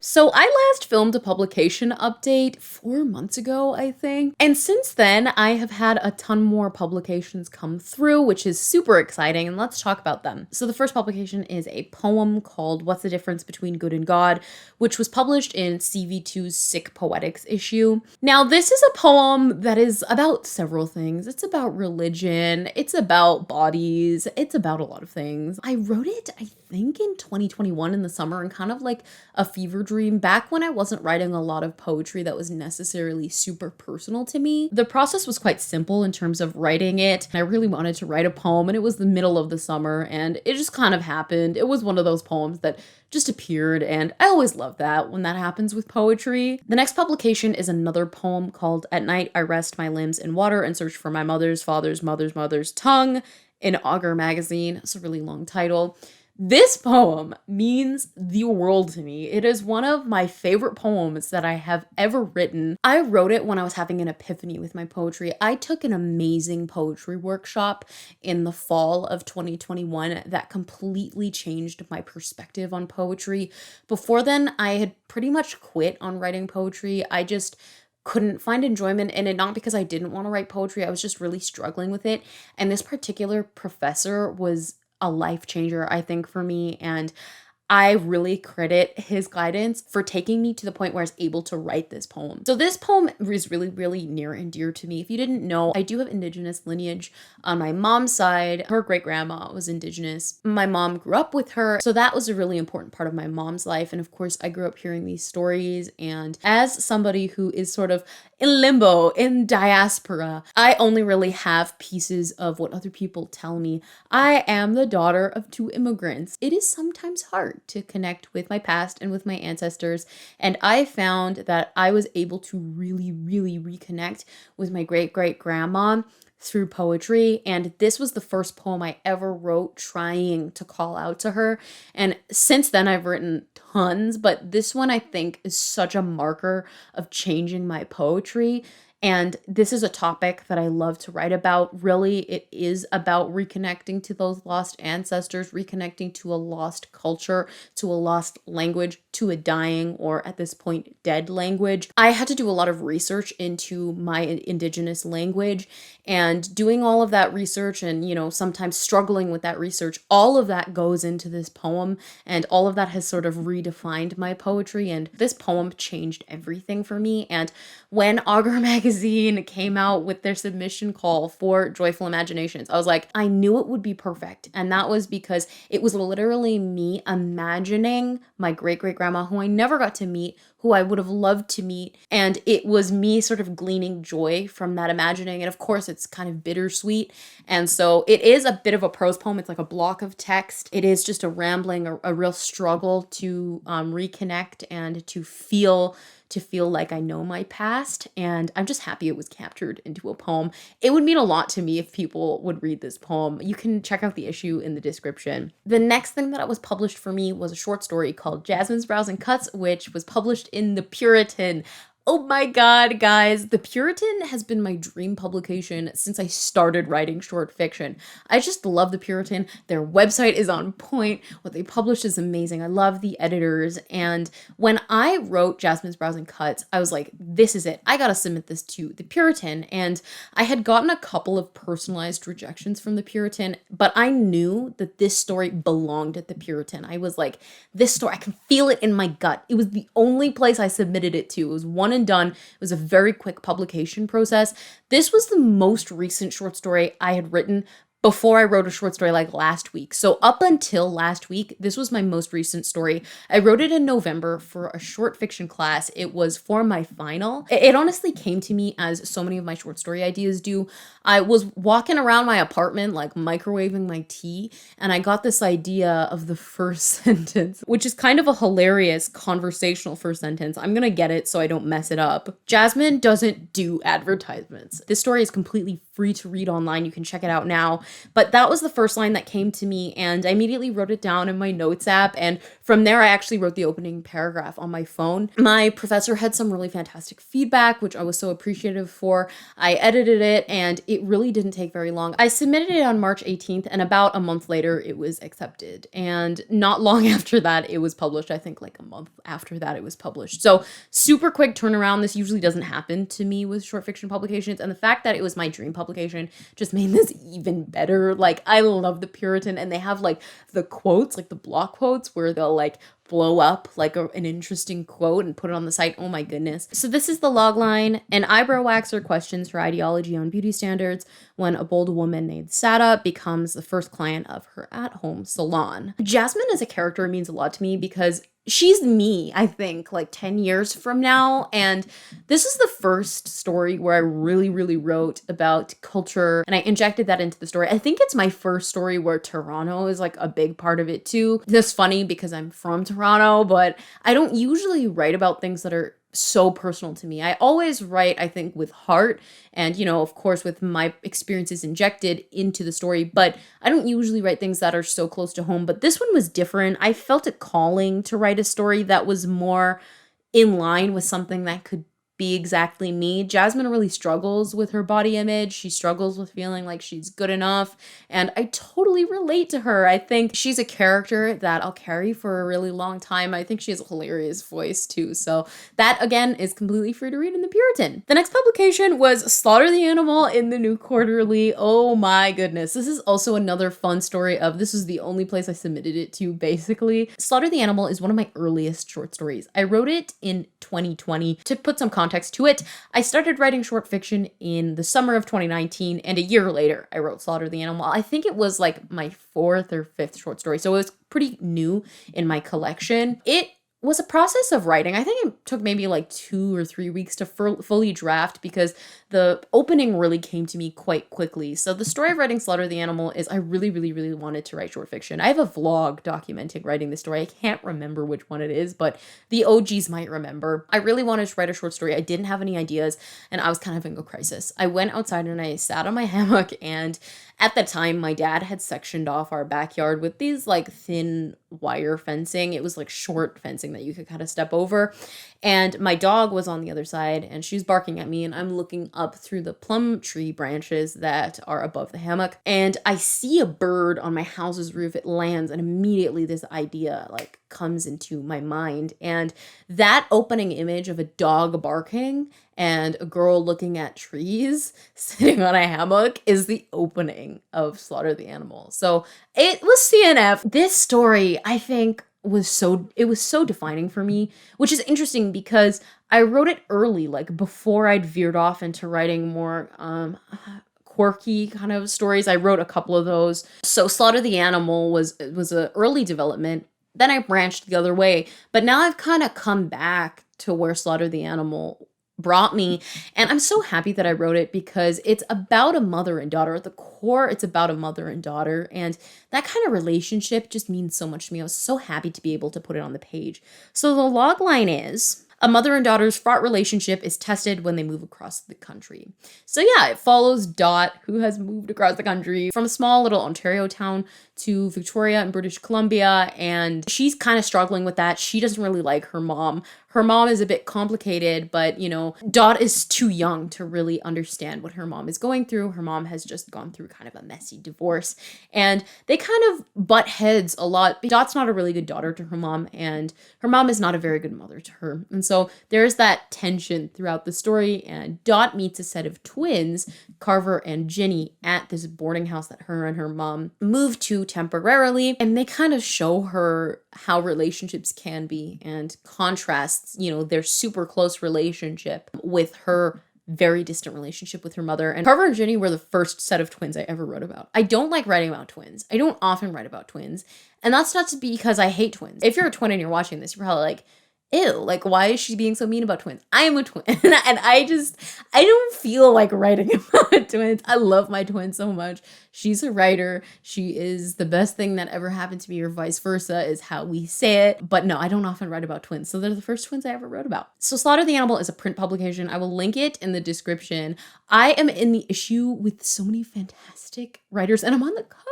So I last filmed a publication update 4 months ago, I think. And since then, I have had a ton more publications come through, which is super exciting. And let's talk about them. So the first publication is a poem called What's the Difference Between Good and God, which was published in CV2's Sick Poetics issue. Now, this is a poem that is about several things. It's about religion, it's about bodies, it's about a lot of things. I wrote it, I think, in 2021 in the summer, and kind of like a fever dream back when I wasn't writing a lot of poetry that was necessarily super personal to me. The process was quite simple in terms of writing it. I really wanted to write a poem, and it was the middle of the summer, and it just kind of happened. It was one of those poems that just appeared, and I always love that when that happens with poetry. The next publication is another poem called At Night I Rest My Limbs in Water and Search for My Mother's Father's Mother's Mother's Tongue in Augur Magazine. It's a really long title. This poem means the world to me. It is one of my favorite poems that I have ever written. I wrote it when I was having an epiphany with my poetry. I took an amazing poetry workshop in the fall of 2021 that completely changed my perspective on poetry. Before then, I had pretty much quit on writing poetry. I just couldn't find enjoyment in it, not because I didn't want to write poetry. I was just really struggling with it. And this particular professor was a life changer, I think, for me. And I really credit his guidance for taking me to the point where I was able to write this poem. So this poem is really, really near and dear to me. If you didn't know, I do have Indigenous lineage on my mom's side. Her great-grandma was Indigenous. My mom grew up with her, so that was a really important part of my mom's life. And of course, I grew up hearing these stories. And as somebody who is sort of in limbo, in diaspora, I only really have pieces of what other people tell me. I am the daughter of two immigrants. It is sometimes hard to connect with my past and with my ancestors, and I found that I was able to really, really reconnect with my great-great-grandma through poetry. And this was the first poem I ever wrote trying to call out to her. And since then I've written tons, but this one I think is such a marker of changing my poetry. And this is a topic that I love to write about. Really, it is about reconnecting to those lost ancestors, reconnecting to a lost culture, to a lost language, to a dying or at this point dead language. I had to do a lot of research into my Indigenous language, and doing all of that research and, sometimes struggling with that research, all of that goes into this poem, and all of that has sort of redefined my poetry. And this poem changed everything for me. And when Augur Magazine came out with their submission call for Joyful Imaginations, I was like, I knew it would be perfect. And that was because it was literally me imagining my great-great-grandma, who I never got to meet, who I would have loved to meet. And it was me sort of gleaning joy from that imagining. And of course, it's kind of bittersweet. And so it is a bit of a prose poem. It's like a block of text. It is just a rambling, a real struggle to reconnect and to feel like I know my past. And I'm just happy it was captured into a poem. It would mean a lot to me if people would read this poem. You can check out the issue in the description. The next thing that was published for me was a short story called Jasmine's Brows and Cuts, which was published in the Puritan. Oh my God, guys, the Puritan has been my dream publication since I started writing short fiction. I just love the Puritan. Their website is on point. What they publish is amazing. I love the editors. And when I wrote Jasmine's Brows and Cuts, I was like, this is it. I gotta submit this to the Puritan. And I had gotten a couple of personalized rejections from the Puritan, but I knew that this story belonged at the Puritan. I was like, this story, I can feel it in my gut. It was the only place I submitted it to. It was one and done. It was a very quick publication process. This was the most recent short story I had written before I wrote a short story like last week. So up until last week, this was my most recent story. I wrote it in November for a short fiction class. It was for my final. It honestly came to me as so many of my short story ideas do. I was walking around my apartment, like microwaving my tea, and I got this idea of the first sentence, which is kind of a hilarious conversational first sentence. I'm gonna get it so I don't mess it up. Jasmine doesn't do advertisements. This story is completely free to read online. You can check it out now. But that was the first line that came to me, and I immediately wrote it down in my notes app. And from there, I actually wrote the opening paragraph on my phone. My professor had some really fantastic feedback, which I was so appreciative for. I edited it, and it really didn't take very long. I submitted it on March 18th, and about a month later, it was accepted. And not long after that, it was published. I think like a month after that, it was published. So super quick turnaround. This usually doesn't happen to me with short fiction publications. And the fact that it was my dream publication just made this even better. Like, I love the Puritan, and they have like the quotes, like the block quotes where they'll like blow up like an interesting quote and put it on the site. Oh my goodness. So this is the log line. An eyebrow waxer questions her ideology on beauty standards when a bold woman named Sada becomes the first client of her at-home salon. Jasmine as a character means a lot to me because she's me, I think, like 10 years from now. And this is the first story where I really wrote about culture, and I injected that into the story. I think it's my first story where Toronto is like a big part of it too. That's funny because I'm from Toronto, but I don't usually write about things that are so personal to me. I always write, I think, with heart and, you know, of course, with my experiences injected into the story, but I don't usually write things that are so close to home. But this one was different. I felt a calling to write a story that was more in line with something that could be exactly me. Jasmine really struggles with her body image. She struggles with feeling like she's good enough, and I totally relate to her. I think she's a character that I'll carry for a really long time. I think she has a hilarious voice too. So that again is completely free to read in the Puritan. The next publication was Slaughter the Animal in the New Quarterly. Oh my goodness. This is also another fun story of, this is the only place I submitted it to basically. Slaughter the Animal is one of my earliest short stories. I wrote it in 2020. To put some context to it, I started writing short fiction in the summer of 2019, and a year later, I wrote Slaughter the Animal. I think it was like my 4th or 5th short story, so it was pretty new in my collection. It was a process of writing. I think it took maybe like 2 or 3 weeks to fully draft because the opening really came to me quite quickly. So the story of writing Slaughter the Animal is I really wanted to write short fiction. I have a vlog documenting writing this story. I can't remember which one it is, but the OGs might remember. I really wanted to write a short story. I didn't have any ideas, and I was kind of having a crisis. I went outside and I sat on my hammock, and at the time, my dad had sectioned off our backyard with these like thin wire fencing. It was like short fencing that you could kind of step over. And my dog was on the other side, and she was barking at me, and I'm looking up through the plum tree branches that are above the hammock, and I see a bird on my house's roof. It lands, and immediately this idea like comes into my mind. And that opening image of a dog barking and a girl looking at trees sitting on a hammock is the opening of Slaughter the Animal. So it was CNF. This story, I think, was so defining for me, which is interesting because I wrote it early, like before I'd veered off into writing more quirky kind of stories. I wrote a couple of those. So Slaughter the Animal was an early development. Then I branched the other way, but now I've kind of come back to where Slaughter the Animal brought me, and I'm so happy that I wrote it because it's about a mother and daughter. At the core, it's about a mother and daughter, and that kind of relationship just means so much to me. I was so happy to be able to put it on the page. So the log line is, a mother and daughter's fraught relationship is tested when they move across the country. So yeah, it follows Dot, who has moved across the country from a small little Ontario town to Victoria in British Columbia, and she's kind of struggling with that. She doesn't really like her mom. Her mom is a bit complicated, but, you know, Dot is too young to really understand what her mom is going through. Her mom has just gone through kind of a messy divorce, and they kind of butt heads a lot. Dot's not a really good daughter to her mom, and her mom is not a very good mother to her. And so there's that tension throughout the story, and Dot meets a set of twins, Carver and Ginny, at this boarding house that her and her mom moved to temporarily, and they kind of show her how relationships can be and contrasts, you know, their super close relationship with her very distant relationship with her mother. And Carver and Ginny were the first set of twins I ever wrote about. I don't like writing about twins. I don't often write about twins. And that's not because I hate twins. If you're a twin and you're watching this, you're probably like, ew, like, why is she being so mean about twins? I am a twin. And I don't feel like writing about twins. I love my twin so much. She's a writer. She is the best thing that ever happened to me, or vice versa, is how we say it. But no, I don't often write about twins. So they're the first twins I ever wrote about. So Slaughter the Animal is a print publication. I will link it in the description. I am in the issue with so many fantastic writers, and I'm on the cover.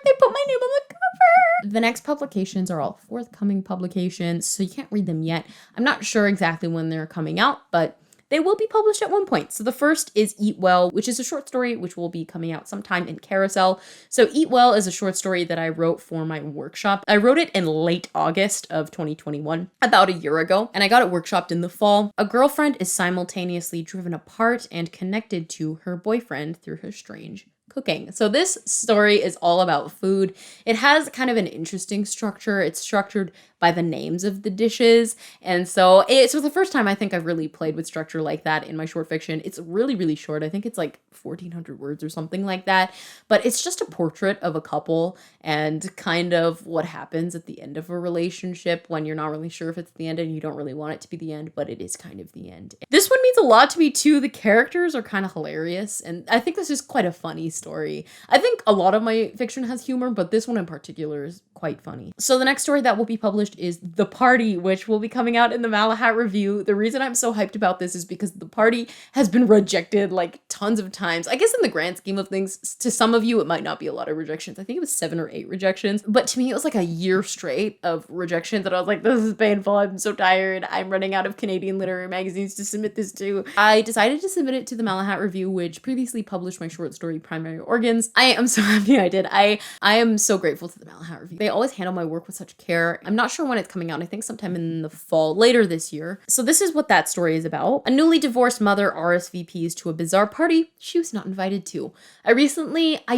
They put my name on the cover. The next publications are all forthcoming publications, so you can't read them yet. I'm not sure exactly when they're coming out, but they will be published at one point. So the first is Eat Well, which is a short story which will be coming out sometime in CAROUSEL. So Eat Well is a short story that I wrote for my workshop. I wrote it in late August of 2021, about a year ago, and I got it workshopped in the fall. A girlfriend is simultaneously driven apart and connected to her boyfriend through her strange cooking. So this story is all about food. It has kind of an interesting structure. It's structured by the names of the dishes. And so it's the first time I think I've really played with structure like that in my short fiction. It's really, really short. I think it's like 1,400 words or something like that. But it's just a portrait of a couple and kind of what happens at the end of a relationship when you're not really sure if it's the end and you don't really want it to be the end, but it is kind of the end. This one means a lot to me too. The characters are kind of hilarious, and I think this is quite a funny story. I think a lot of my fiction has humor, but this one in particular is quite funny. So the next story that will be published is The Party, which will be coming out in the Malahat review. The reason I'm so hyped about this is because The Party has been rejected like tons of times. I guess in the grand scheme of things, to some of you, it might not be a lot of rejections. I think it was 7 or 8 rejections, but to me, it was like a year straight of rejections, and I was like, this is painful. I'm so tired. I'm running out of Canadian literary magazines to submit this to. I decided to submit it to the Malahat review, which previously published my short story Primary Organs. I am so happy I did. I am so grateful to the Malahat review. They always handle my work with such care. I'm not sure when it's coming out. I think sometime in the fall, later this year. So this is what that story is about. A newly divorced mother RSVPs to a bizarre party she was not invited to. I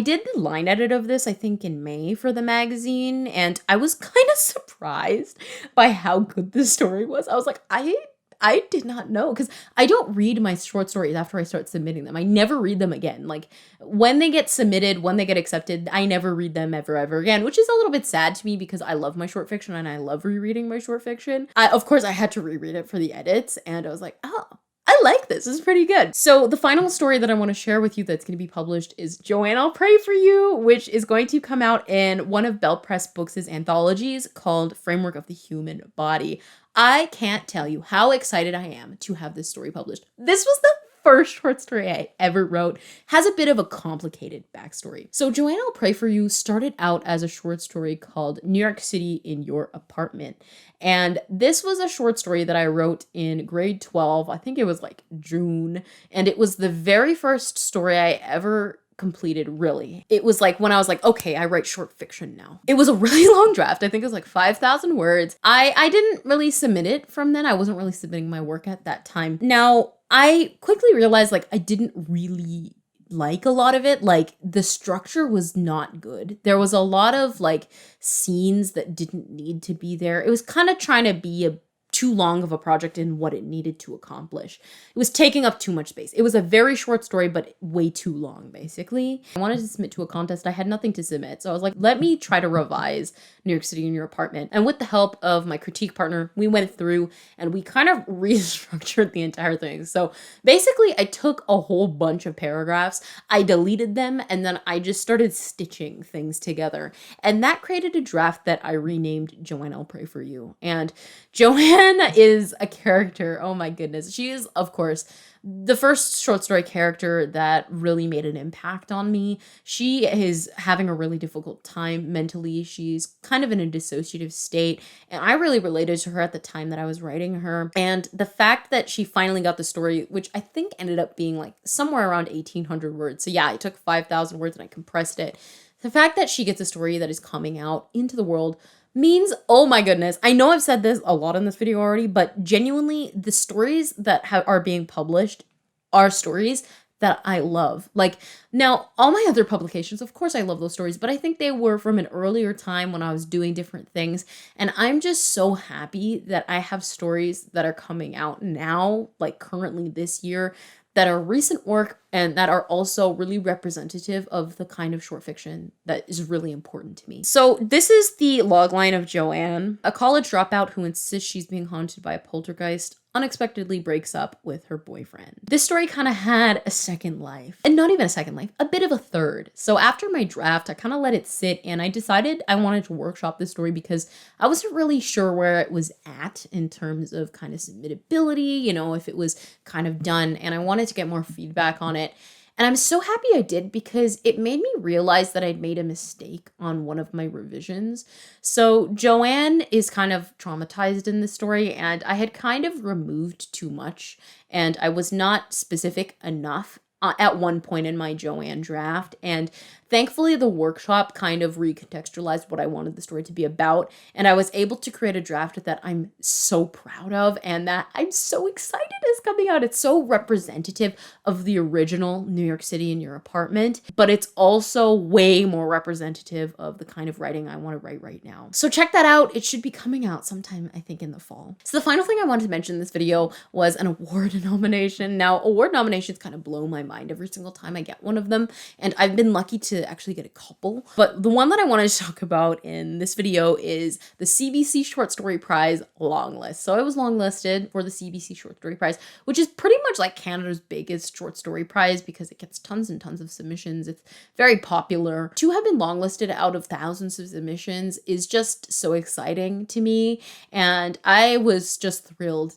did the line edit of this, I think in May for the magazine, and I was kind of surprised by how good this story was. I was like, I did not know, because I don't read my short stories after I start submitting them. I never read them again. Like when they get submitted, when they get accepted, I never read them ever again, which is a little bit sad to me because I love my short fiction and I love rereading my short fiction. Of course, I had to reread it for the edits, and I was like, oh, I like this. This is pretty good. So the final story that I want to share with you that's going to be published is Joanne, I'll Pray For You, which is going to come out in one of Bell Press Books' anthologies called Framework of the Human Body. I can't tell you how excited I am to have this story published. This was the first short story I ever wrote. Has a bit of a complicated backstory. So Joanne, I'll Pray For You started out as a short story called New York City in Your Apartment. And this was a short story that I wrote in grade 12. I think it was like June. And it was the very first story I ever completed, really. It was like when I was like, okay, I write short fiction now. It was a really long draft. I think it was like 5,000 words. I didn't really submit it from then. I wasn't really submitting my work at that time. Now, I quickly realized like I didn't really like a lot of it. Like the structure was not good. There was a lot of like scenes that didn't need to be there. It was kind of trying to be too long of a project in what it needed to accomplish. It was taking up too much space. It was a very short story, but way too long, basically. I wanted to submit to a contest. I had nothing to submit. So I was like, let me try to revise New York City in Your Apartment. And with the help of my critique partner, we went through and we kind of restructured the entire thing. So basically, I took a whole bunch of paragraphs, I deleted them, and then I just started stitching things together. And that created a draft that I renamed Joanne, I'll Pray For You. And Joanne is a character. Oh my goodness. She is, of course, the first short story character that really made an impact on me. She is having a really difficult time mentally. She's kind of in a dissociative state, and I really related to her at the time that I was writing her. And the fact that she finally got the story, which I think ended up being like somewhere around 1,800 words. So yeah, I took 5,000 words and I compressed it. The fact that she gets a story that is coming out into the world means, oh my goodness, I know I've said this a lot in this video already, but genuinely the stories that are being published are stories that I love. Like now, all my other publications, of course I love those stories, but I think they were from an earlier time when I was doing different things. And I'm just so happy that I have stories that are coming out now, like currently this year, that are recent work and that are also really representative of the kind of short fiction that is really important to me. So this is the logline of Joanne, a college dropout who insists she's being haunted by a poltergeist, unexpectedly breaks up with her boyfriend. This story kind of had a second life, and not even a second life, a bit of a third. So after my draft, I kind of let it sit, and I decided I wanted to workshop this story because I wasn't really sure where it was at in terms of kind of submittability, you know, if it was kind of done, and I wanted to get more feedback on it. And I'm so happy I did because it made me realize that I'd made a mistake on one of my revisions. So Joanne is kind of traumatized in this story, and I had kind of removed too much, and I was not specific enough at one point in my Joanne draft. And thankfully, the workshop kind of recontextualized what I wanted the story to be about, and I was able to create a draft that I'm so proud of and that I'm so excited is coming out. It's so representative of the original New York City in Your Apartment, but it's also way more representative of the kind of writing I want to write right now. So check that out. It should be coming out sometime, I think, in the fall. So the final thing I wanted to mention in this video was an award nomination. Now, award nominations kind of blow my mind every single time I get one of them, and I've been lucky to actually get a couple. But the one that I wanted to talk about in this video is the CBC Short Story Prize longlist. So I was longlisted for the CBC Short Story Prize, which is pretty much like Canada's biggest short story prize because it gets tons and tons of submissions. It's very popular. To have been longlisted out of thousands of submissions is just so exciting to me, and I was just thrilled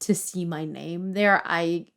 to see my name there. I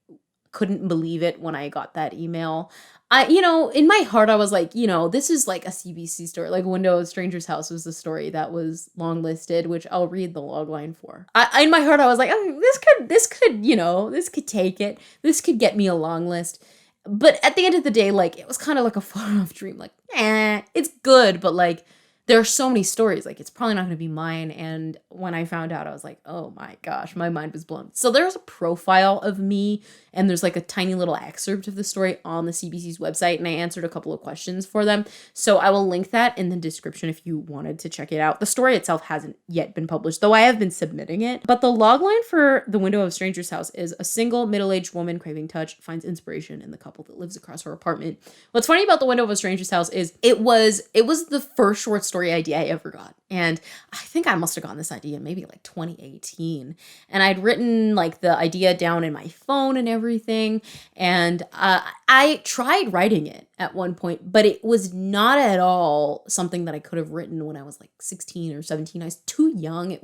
couldn't believe it when I got that email. In my heart, I was like, this is like a CBC story. Like Window of Stranger's House was the story that was longlisted, which I'll read the logline for. In my heart, I was like, oh, this could take it. This could get me a long list. But at the end of the day, like, it was kind of like a far off dream. Like, it's good, but like, there are so many stories, like it's probably not going to be mine. And when I found out, I was like, oh my gosh, my mind was blown. So there's a profile of me, and there's like a tiny little excerpt of the story on the CBC's website, and I answered a couple of questions for them. So I will link that in the description if you wanted to check it out. The story itself hasn't yet been published, though I have been submitting it. But the logline for The Window of Stranger's House is: a single middle-aged woman craving touch finds inspiration in the couple that lives across her apartment. What's funny about The Window of a Stranger's House is it was the first short story idea I ever got. And I think I must have gotten this idea maybe like 2018. And I'd written like the idea down in my phone and everything. And I tried writing it at one point, but it was not at all something that I could have written when I was like 16 or 17. I was too young.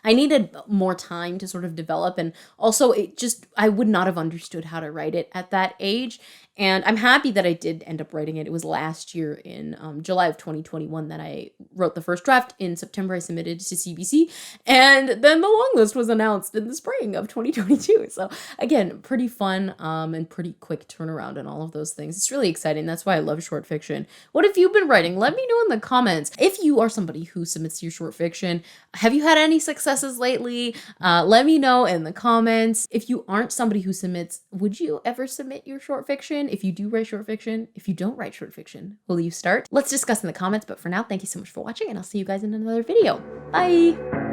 I needed more time to sort of develop. And also I would not have understood how to write it at that age. And I'm happy that I did end up writing it. It was last year in July of 2021 that I wrote the first draft. In September, I submitted to CBC, and then the long list was announced in the spring of 2022. So again, pretty fun and pretty quick turnaround and all of those things. It's really exciting. That's why I love short fiction. What have you been writing? Let me know in the comments. If you are somebody who submits your short fiction, have you had any successes lately? Let me know in the comments. If you aren't somebody who submits, would you ever submit your short fiction? If you do write short fiction, if you don't write short fiction, will you start? Let's discuss in the comments, but for now, thank you so much for watching, and I'll see you guys in another video. Bye!